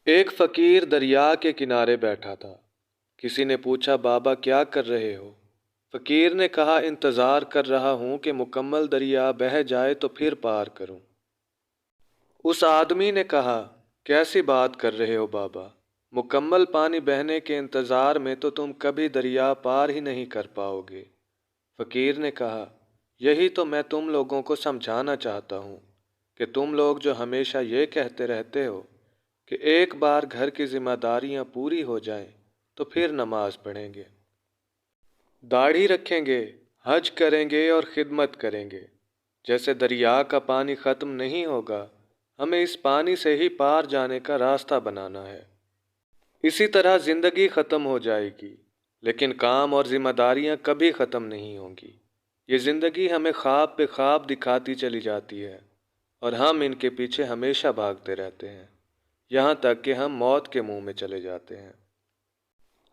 ایک فقیر دریا کے کنارے بیٹھا تھا۔ کسی نے پوچھا، بابا کیا کر رہے ہو؟ فقیر نے کہا، انتظار کر رہا ہوں کہ مکمل دریا بہہ جائے تو پھر پار کروں۔ اس آدمی نے کہا، کیسی بات کر رہے ہو بابا؟ مکمل پانی بہنے کے انتظار میں تو تم کبھی دریا پار ہی نہیں کر پاؤ گے۔ فقیر نے کہا، یہی تو میں تم لوگوں کو سمجھانا چاہتا ہوں کہ تم لوگ جو ہمیشہ یہ کہتے رہتے ہو کہ ایک بار گھر کی ذمہ داریاں پوری ہو جائیں تو پھر نماز پڑھیں گے، داڑھی رکھیں گے، حج کریں گے اور خدمت کریں گے، جیسے دریا کا پانی ختم نہیں ہوگا، ہمیں اس پانی سے ہی پار جانے کا راستہ بنانا ہے۔ اسی طرح زندگی ختم ہو جائے گی، لیکن کام اور ذمہ داریاں کبھی ختم نہیں ہوں گی۔ یہ زندگی ہمیں خواب پہ خواب دکھاتی چلی جاتی ہے اور ہم ان کے پیچھے ہمیشہ بھاگتے رہتے ہیں، یہاں تک کہ ہم موت کے منہ میں چلے جاتے ہیں۔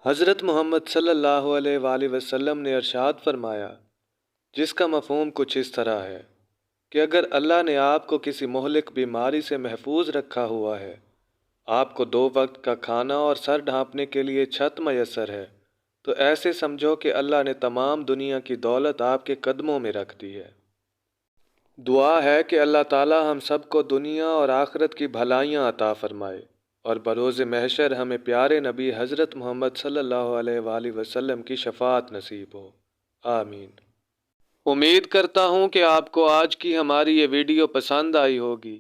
حضرت محمد صلی اللہ علیہ وآلہ وسلم نے ارشاد فرمایا، جس کا مفہوم کچھ اس طرح ہے کہ اگر اللہ نے آپ کو کسی مہلک بیماری سے محفوظ رکھا ہوا ہے، آپ کو 2 وقت کا کھانا اور سر ڈھانپنے کے لیے چھت میسر ہے، تو ایسے سمجھو کہ اللہ نے تمام دنیا کی دولت آپ کے قدموں میں رکھ دی ہے۔ دعا ہے کہ اللہ تعالی ہم سب کو دنیا اور آخرت کی بھلائیاں عطا فرمائے اور بروز محشر ہمیں پیارے نبی حضرت محمد صلی اللہ علیہ وآلہ وسلم کی شفاعت نصیب ہو، آمین۔ امید کرتا ہوں کہ آپ کو آج کی ہماری یہ ویڈیو پسند آئی ہوگی۔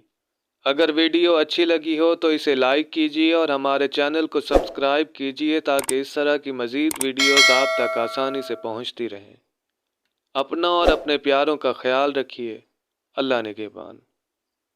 اگر ویڈیو اچھی لگی ہو تو اسے لائک کیجیے اور ہمارے چینل کو سبسکرائب کیجیے تاکہ اس طرح کی مزید ویڈیوز آپ تک آسانی سے پہنچتی رہیں۔ اپنا اور اپنے پیاروں کا خیال رکھیے۔ اللہ نگہبان۔